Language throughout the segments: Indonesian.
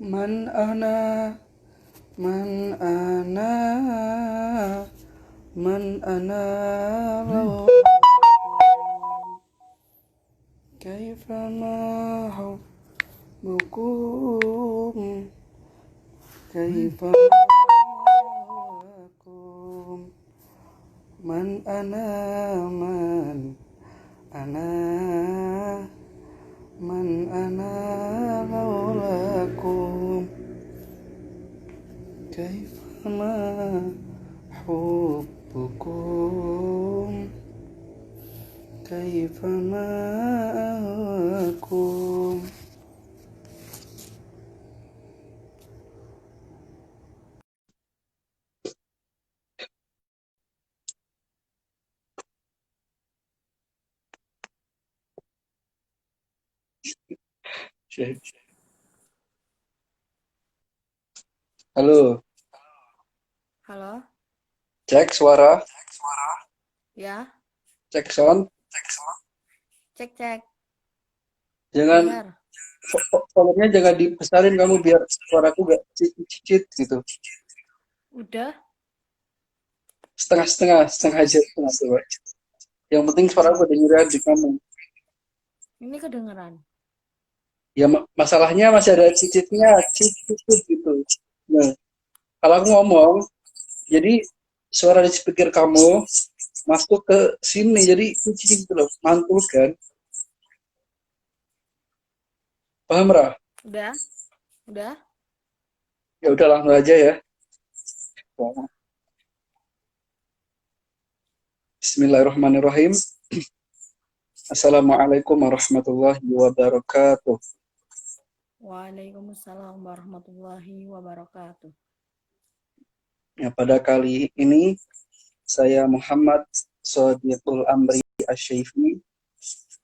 Man ana, man ana, man ana law kaifama hubbukum kaifama lakum man ana man ana man ana laulakum kaifama hubbukum kaifama akum. Halo, Halo, cek suara, ya, cek sound. cek cek, Jangan dengar. volumenya jangan dibesarin kamu biar suaraku gak cicit gitu. Udah, Setengah-setengah, setengah aja setengah coba. Yang penting suaraku kedengeran di kamu. ini kedengeran. Ya masalahnya masih ada cicitnya, cicit gitu. Nah, kalau aku ngomong, jadi suara di speaker kamu masuk ke sini, jadi cicit gitu loh, mantul kan? Paham, Ra? Udah, udah. Ya udah langsung aja ya. Bismillahirrahmanirrahim. Assalamualaikum warahmatullahi wabarakatuh. Waalaikumsalam warahmatullahi wabarakatuh. Ya, pada kali ini saya Muhammad Shodiqul Amri Asy-Syafi'i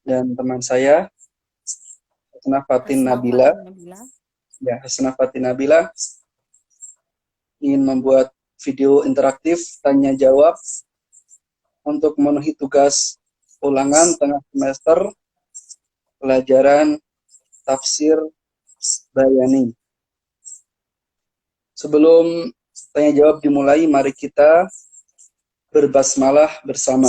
dan teman saya Hasnah Fatin Hasna Nabila. Fatin Nabila. Ya, Hasnah Fatin Nabila ingin membuat video interaktif tanya jawab untuk memenuhi tugas ulangan tengah semester pelajaran tafsir bayani. Sebelum tanya jawab dimulai, mari kita berbasmalah bersama.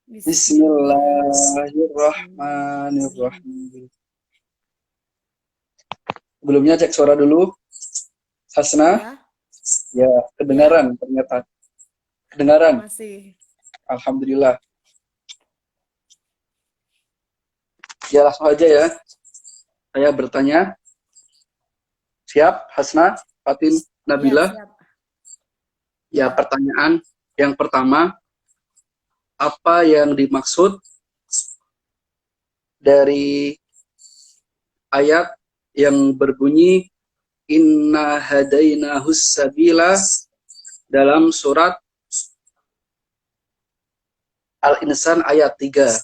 Bismillahirrahmanirrahim. Bismillahirrahmanirrahim. Sebelumnya cek suara dulu. Hasna, Ya, ya ya, kedengaran ternyata. Kedengaran. masih. Alhamdulillah. Ya langsung aja ya. Saya bertanya. Siap, Hasna, Fatin, Ya, Nabila. siap. Ya, Ya, pertanyaan yang pertama, apa yang dimaksud dari ayat yang berbunyi Inna hadainahus sabila dalam surat Al-Insan ayat 3.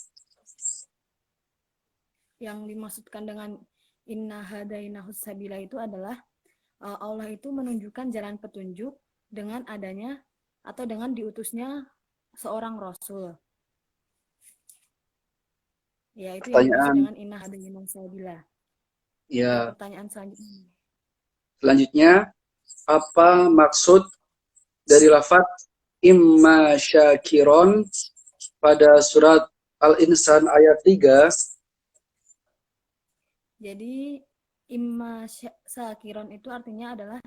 yang dimaksudkan dengan inna hadainahus sabila itu adalah Allah itu menunjukkan jalan petunjuk dengan adanya atau dengan diutusnya seorang rasul. Ya, itu yang dimaksud Pertanyaan dengan inna hadainahus sabila. Ya, ya pertanyaan selanjutnya. selanjutnya, apa maksud dari lafaz imma syakiron pada surat Al-Insan ayat 3? Jadi imma syakiron itu artinya adalah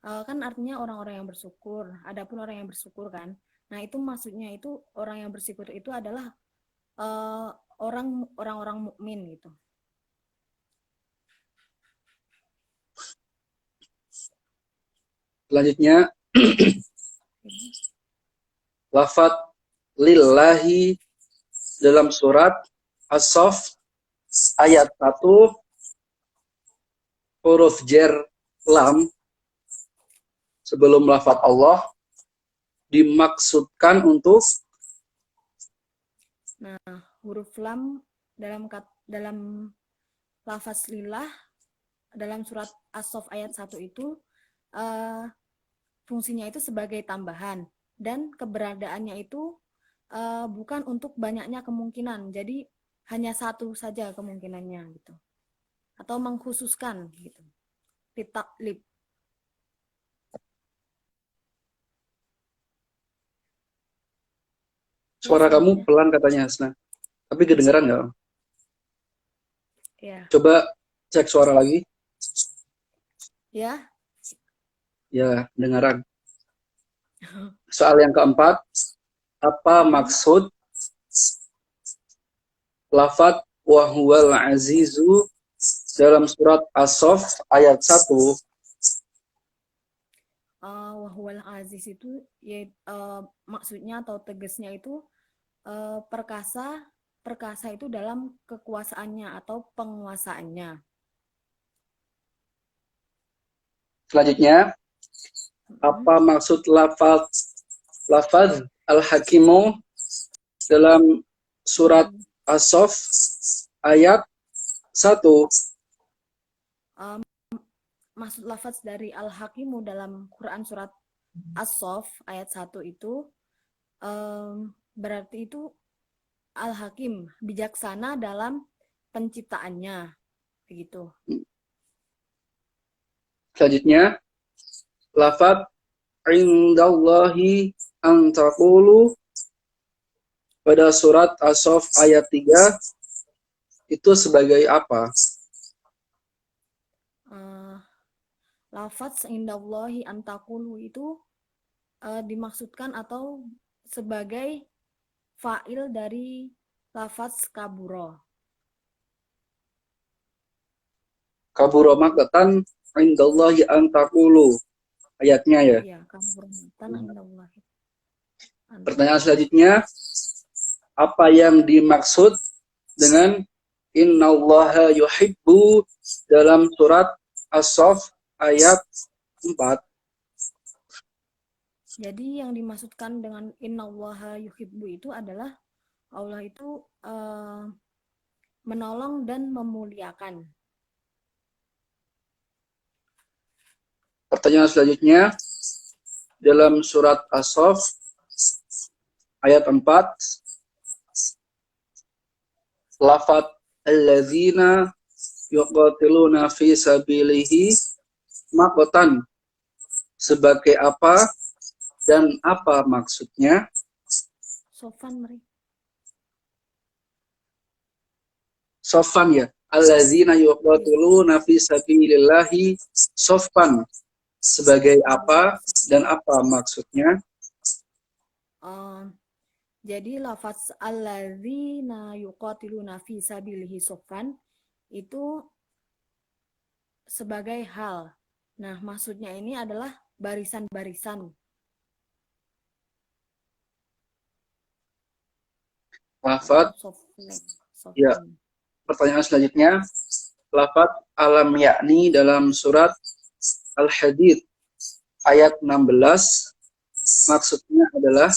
kan artinya orang-orang yang bersyukur. Adapun orang yang bersyukur kan. Nah, itu maksudnya itu orang yang bersyukur itu adalah eh, orang-orang mukmin gitu. Selanjutnya, lafaz lillahi dalam surat As-Saff ayat 1 huruf jer lam sebelum lafaz Allah dimaksudkan untuk Nah, huruf lam dalam lafaz lillah dalam surat As-Saff ayat 1 itu eh, fungsinya itu sebagai tambahan dan keberadaannya itu bukan untuk banyaknya kemungkinan. Jadi hanya satu saja kemungkinannya gitu. atau mengkhususkan gitu. Ditaklib. Ya, Suara kamu selanjutnya. pelan katanya, Hasna. Tapi kedengeran nggak? Ya. Coba cek suara lagi. Ya. Ya, dengaran. Soal yang keempat, apa maksud lafadz wa huwal azizu dalam surat As-Saff ayat 1? Wahwal aziz itu ya, maksudnya atau tegasnya itu perkasa itu dalam kekuasaannya atau penguasaannya. Selanjutnya, apa maksud lafadz al-hakimu dalam surat As-Saff ayat 1? Maksud lafaz dari al-hakimu dalam Quran surat As-Saff ayat 1 itu berarti itu al-hakim, bijaksana dalam penciptaannya, begitu. Selanjutnya, lafadz indallahi an taqulu pada surat As-Saff ayat 3 itu sebagai apa? Lafaz indallahi an taqulu itu dimaksudkan atau sebagai fa'il dari lafaz kaburo. Kaburo maqtan indallahi an taqulu. Ayatnya ya. Iya, kaburo maqtan indallahi. Pertanyaan selanjutnya, apa yang dimaksud dengan innallaha yuhibbu dalam surat As-Saff ayat 4? Jadi yang dimaksudkan dengan innallaha yuhibbu itu adalah Allah itu menolong dan memuliakan. Pertanyaan selanjutnya, dalam surat As-Saff ayat 4, lafadz alladzina yuqatiluna fi sabilihi maqtan sebagai apa dan apa maksudnya? Sofan meri. Sofan ya. Alladzina yuqatiluna fi sabilillahi sofan sebagai apa dan apa maksudnya? Jadi lafaz alladzina yuqatiluna fi sabilihi sofan itu sebagai hal. Nah, maksudnya ini adalah barisan-barisan. Lafadz ya. Sofan. Pertanyaan selanjutnya, lafadz alam yakni dalam surat Al-Hadid ayat 16 maksudnya adalah?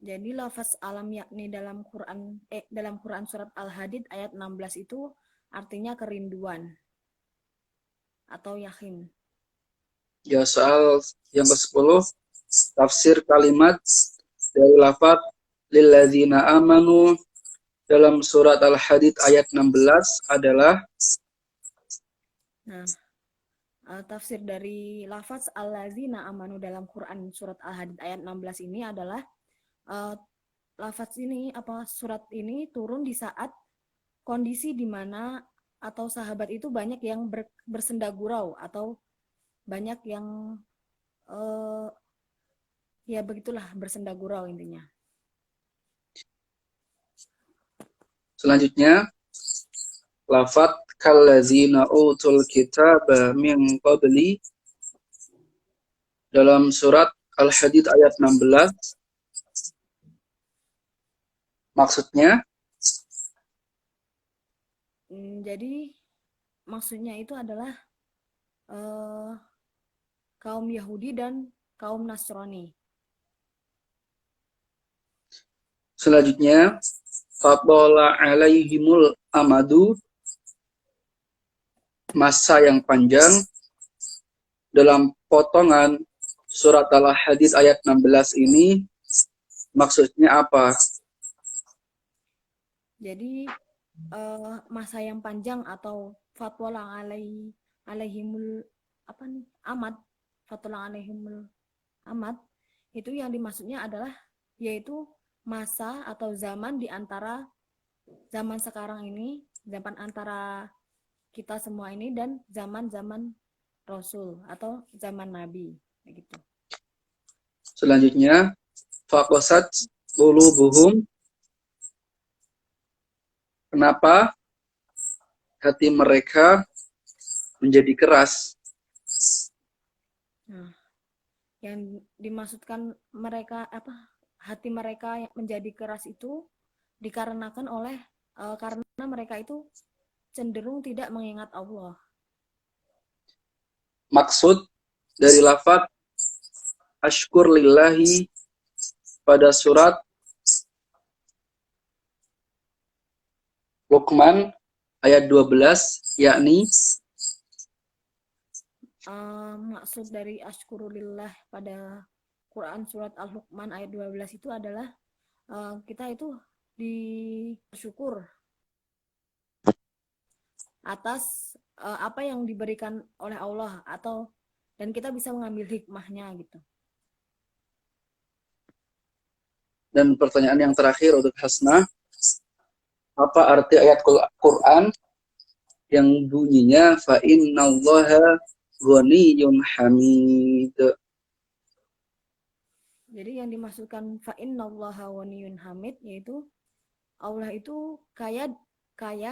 Jadi lafaz alam yakni dalam Quran surat Al-Hadid ayat 16 itu artinya kerinduan atau yakin. Ya, soal yang ke-10, tafsir kalimat dari lafadz lilladzina amanu dalam surat Al-Hadid ayat 16 adalah? Nah, tafsir dari lafaz alladzina amanu dalam Quran surat Al-Hadid ayat 16 ini adalah lafaz ini surat ini turun di saat kondisi di mana atau sahabat itu banyak yang bersenda gurau atau banyak yang ya begitulah, bersenda gurau intinya. Selanjutnya, lafadz kallazina utul kitaba min qabli dalam surat Al-Hadid ayat 16 maksudnya? Jadi maksudnya itu adalah kaum Yahudi dan kaum Nasrani. Selanjutnya, fadala alaihimul amadu, masa yang panjang dalam potongan surat Al-Hadid ayat 16 ini maksudnya apa? Jadi masa yang panjang atau fatwa lang alaihimul apa nih amat fatwa lang alaihimul amat itu yang dimaksudnya adalah yaitu masa atau zaman di antara zaman sekarang ini, zaman antara kita semua ini dan zaman-zaman Rasul atau zaman Nabi begitu. Selanjutnya, faqasat qulubuhum, kenapa hati mereka menjadi keras? Nah, yang dimaksudkan mereka apa hati mereka yang menjadi keras itu dikarenakan oleh karena mereka itu cenderung tidak mengingat Allah. Maksud dari lafaz ashkur lillahi pada surat Luqman ayat 12, yakni Maksud dari ashkurulillah pada Quran surat Al-Luqman ayat 12 itu adalah kita itu bersyukur atas apa yang diberikan oleh Allah atau dan kita bisa mengambil hikmahnya gitu. dan pertanyaan yang terakhir untuk Hasna, apa arti ayat Quran yang bunyinya fa innallaha ghaniyyun hamid? Jadi yang dimaksudkan fa innallaha ghaniyyun hamid yaitu Allah itu kaya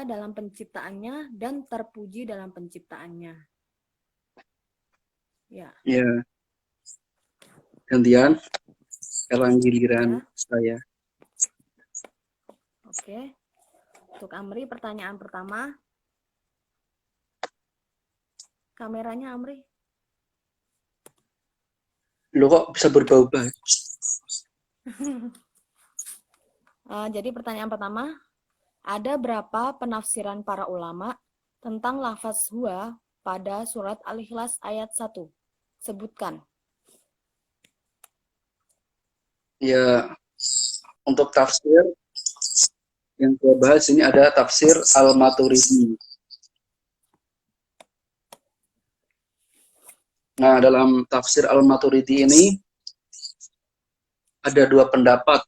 dalam penciptaannya dan terpuji dalam penciptaannya. Ya. Ya, gantian. Sekarang giliran Ya. saya. Oke. Untuk Amri pertanyaan pertama. Kameranya Amri. Lo kok bisa berubah-ubah? Jadi pertanyaan pertama, ada berapa penafsiran para ulama tentang lafaz huwa pada surat Al-Ikhlas ayat 1? Sebutkan. Ya, untuk tafsir yang saya bahas ini ada tafsir Al-Maturidi. Nah, dalam tafsir Al-Maturidi ini ada dua pendapat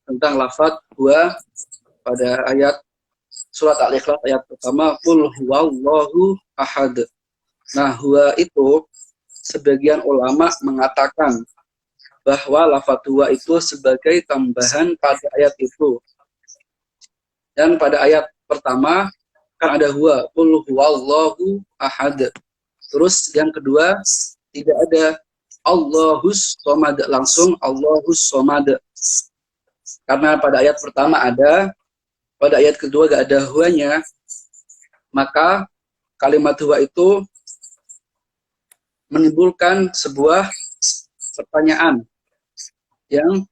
tentang lafaz huwa pada ayat surat Al-Ikhlas ayat pertama, qul huwallahu ahad. Nah, huwa itu sebagian ulama mengatakan bahwa lafaz huwa itu sebagai tambahan pada ayat itu. Dan pada ayat pertama kan ada huwa, qul huwallahu ahad. Terus yang kedua tidak ada Allahus somad, langsung Allahus somad. Karena pada ayat pertama ada, pada ayat kedua gak ada huanya, maka kalimat huwa itu menimbulkan sebuah pertanyaan yang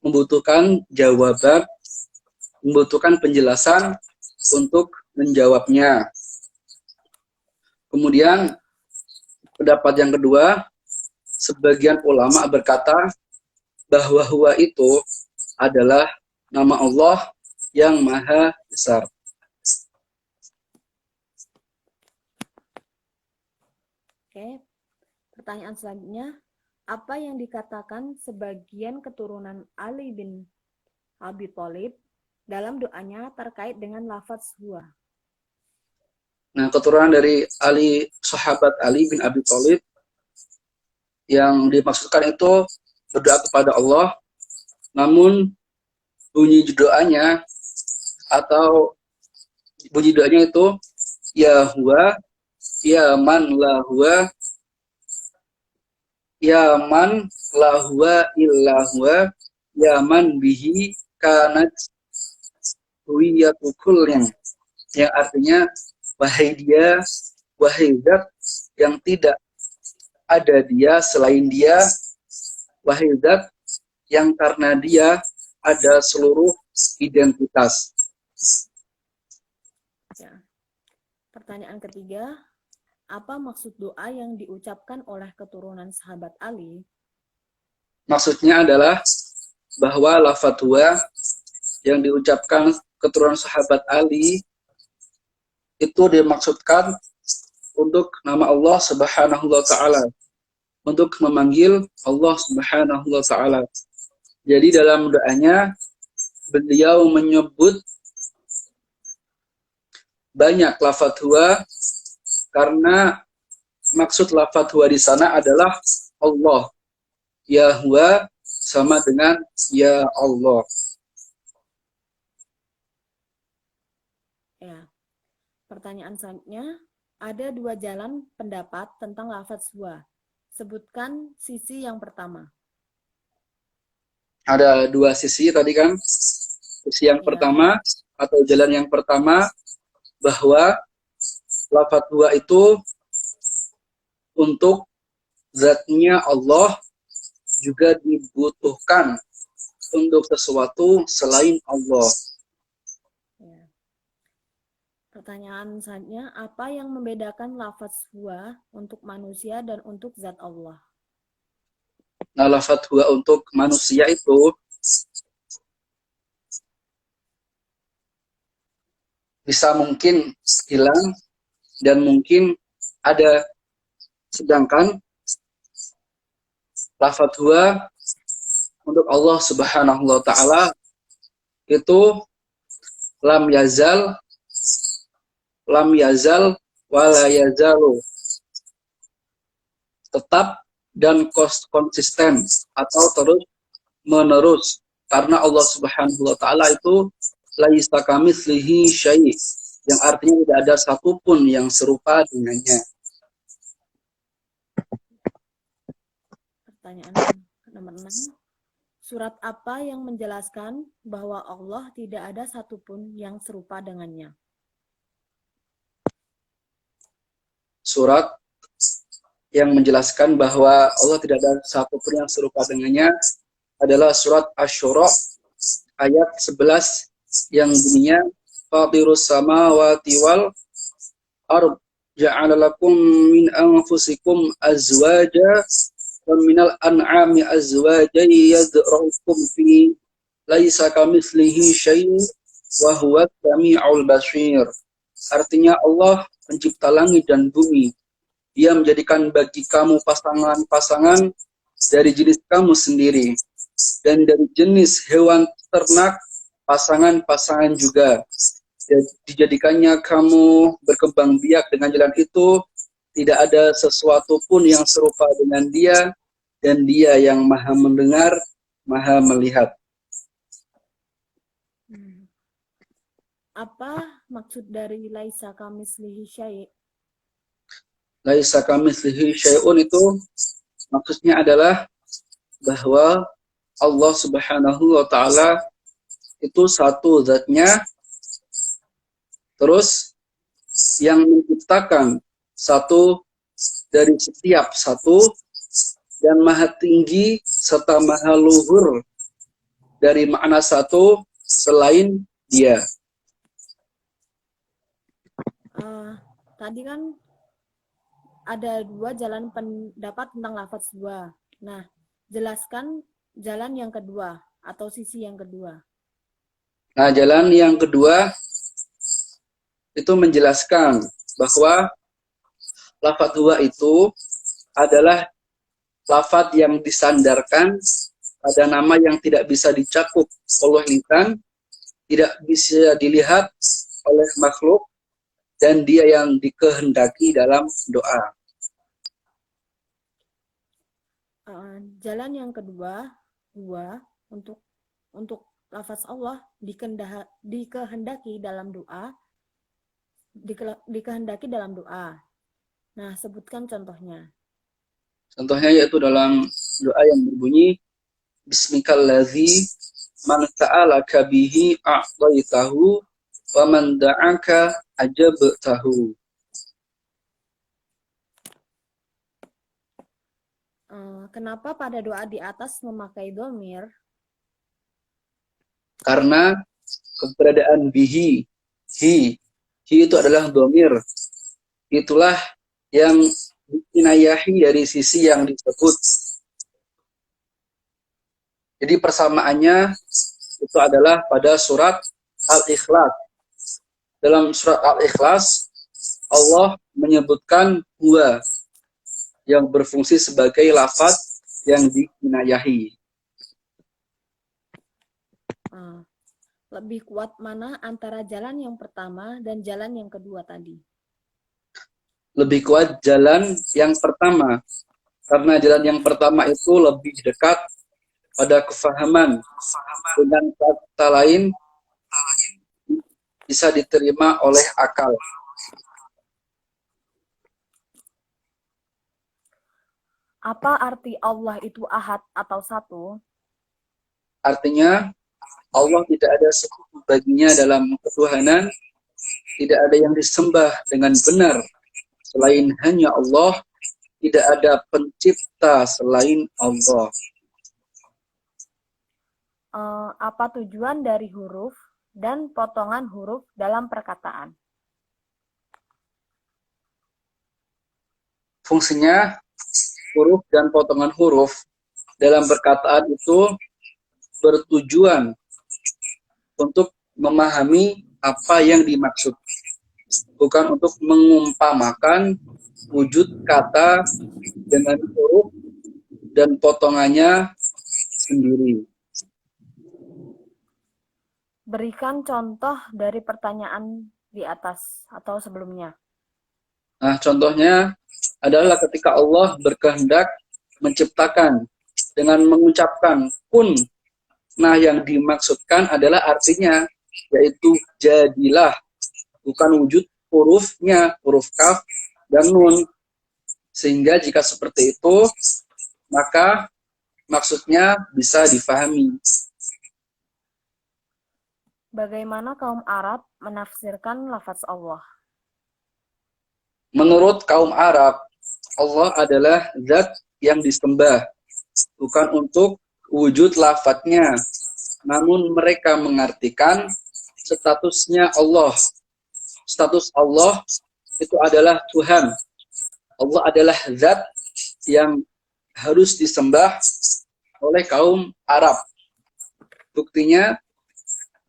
membutuhkan jawaban, membutuhkan penjelasan untuk menjawabnya. Kemudian pendapat yang kedua, sebagian ulama berkata bahwa huwa itu adalah nama Allah yang maha besar. Oke. Pertanyaan selanjutnya, apa yang dikatakan sebagian keturunan Ali bin Abi Thalib dalam doanya terkait dengan lafaz huwa? Nah, keturunan dari Ali, sahabat Ali bin Abi Thalib yang dimaksudkan itu berdoa kepada Allah, namun bunyi doanya atau bunyi doanya itu ya huwa, ya man la huwa, ya man la huwa illa huwa, ya man bihi kanat huwiyatu kullin, yang artinya wahai dia, wahai zat yang tidak ada dia selain dia, wahai zat yang karena dia ada seluruh identitas. Ya. Pertanyaan ketiga, apa maksud doa yang diucapkan oleh keturunan sahabat Ali? Maksudnya adalah bahwa lafaz huwa yang diucapkan keturunan sahabat Ali itu dimaksudkan untuk nama Allah Subhanahu wa taala, untuk memanggil Allah Subhanahu wa taala. Jadi dalam doanya beliau menyebut banyak lafadz huwa karena maksud lafadz huwa di sana adalah Allah. Ya huwa sama dengan ya Allah. Ya. Pertanyaan selanjutnya, ada dua jalan pendapat tentang lafadz huwa. Sebutkan sisi yang pertama. Ada dua sisi tadi kan. Sisi yang pertama atau jalan yang pertama bahwa lafadz huwa itu untuk zatnya Allah juga dibutuhkan untuk sesuatu selain Allah. Ya. Pertanyaan selanjutnya, apa yang membedakan lafadz huwa untuk manusia dan untuk zat Allah? Nah, lafadz huwa untuk manusia itu bisa mungkin hilang dan mungkin ada. Sedangkan lafadz huwa untuk Allah Subhanahu wa taala itu lam yazal wala yazalu, tetap dan konsisten atau terus menerus, karena Allah Subhanahu wa taala itu laisa kamitslihi syai', yang artinya tidak ada satupun yang serupa dengannya. Pertanyaan nomor 6. Surat apa yang menjelaskan bahwa Allah tidak ada satupun yang serupa dengannya? Surat yang menjelaskan bahwa Allah tidak ada satupun yang serupa dengannya adalah surat Asy-Syura ayat 11 yang bunyinya Fatirus samawati wal ardh ja'ala lakum min anfusikum azwaja wa minal an'ami azwajan yad'ukum fi laisa kamitslihi syai'un wa huwas samiul basir. Artinya Allah pencipta langit dan bumi. Dia menjadikan bagi kamu pasangan-pasangan dari jenis kamu sendiri, dan dari jenis hewan ternak pasangan-pasangan juga. Dijadikannya kamu berkembang biak dengan jalan itu, tidak ada sesuatu pun yang serupa dengan dia, dan dia yang maha mendengar, maha melihat. Apa maksud dari laisa kamitslihi syai'? Laisa kamitslihi syai'un itu maksudnya adalah bahwa Allah Subhanahu wa taala itu satu zatnya, terus yang menciptakan satu dari setiap satu, dan maha tinggi serta maha luhur dari makna satu selain dia. Tadi kan ada dua jalan pendapat tentang lafadz huwa. Nah, jelaskan jalan yang kedua atau sisi yang kedua. Nah, jalan yang kedua itu menjelaskan bahwa lafadz huwa itu adalah lafadz yang disandarkan pada nama yang tidak bisa dicakup oleh lisan, tidak bisa dilihat oleh makhluk, dan dia yang dikehendaki dalam doa. Jalan yang kedua, huwa untuk lafaz Allah dikehendaki dalam doa, dikehendaki dalam doa. Nah, sebutkan contohnya. Contohnya yaitu dalam doa yang berbunyi Bismikallazi man sa'alaka bihi a'taitahu wa man da'aka ajabtahu. Kenapa pada doa di atas memakai dhamir? Karena keberadaan bihi, hi itu adalah dhamir. Itulah yang dinayahi dari sisi yang disebut. Jadi persamaannya itu adalah pada surat Al-Ikhlas. Dalam surat Al-Ikhlas, Allah menyebutkan huwa yang berfungsi sebagai lafaz yang dikinayahi. Lebih kuat mana antara jalan yang pertama dan jalan yang kedua tadi? Lebih kuat jalan yang pertama, karena jalan yang pertama itu lebih dekat pada kefahaman. Dengan kata lain, bisa diterima oleh akal. Apa arti Allah itu ahad atau satu? Artinya, Allah tidak ada sekutu baginya dalam ketuhanan, tidak ada yang disembah dengan benar selain hanya Allah, tidak ada pencipta selain Allah. Apa tujuan dari huruf dan potongan huruf dalam perkataan? Fungsinya huruf dan potongan huruf dalam perkataan itu bertujuan untuk memahami apa yang dimaksud, bukan untuk mengumpamakan wujud kata dengan huruf dan potongannya sendiri. Berikan contoh dari pertanyaan di atas atau sebelumnya. Nah, contohnya adalah ketika Allah berkehendak menciptakan dengan mengucapkan kun. Nah, yang dimaksudkan adalah artinya, yaitu jadilah, bukan wujud hurufnya, huruf kaf dan nun. Sehingga jika seperti itu, maka maksudnya bisa difahami. Bagaimana kaum Arab menafsirkan lafaz Allah? Menurut kaum Arab, Allah adalah zat yang disembah, bukan untuk wujud lafadznya, namun mereka mengartikan statusnya Allah. Status Allah itu adalah Tuhan. Allah adalah zat yang harus disembah oleh kaum Arab. Buktinya,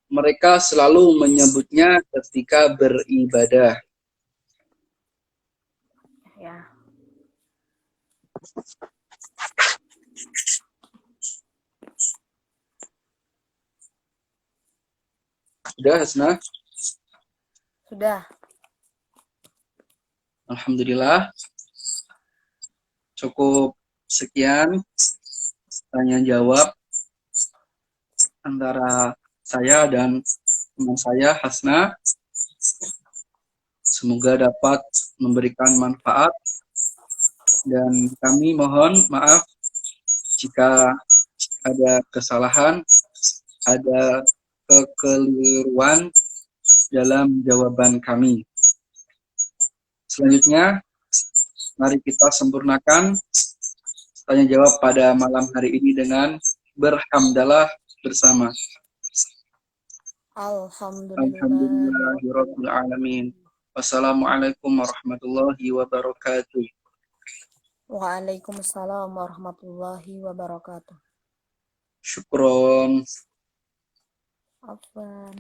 mereka selalu menyebutnya ketika beribadah. Ya. Sudah, Hasna? Sudah. Alhamdulillah. Cukup sekian tanya jawab antara saya dan teman saya, Hasna. Semoga dapat memberikan manfaat, dan kami mohon maaf jika ada kesalahan, ada kekeliruan dalam jawaban kami. Selanjutnya, mari kita sempurnakan tanya jawab pada malam hari ini dengan berhamdalah bersama. Alhamdulillahirabbil alamin. Wassalamualaikum warahmatullahi wabarakatuh. Waalaikumsalam warahmatullahi wabarakatuh. Syukron. Afwan.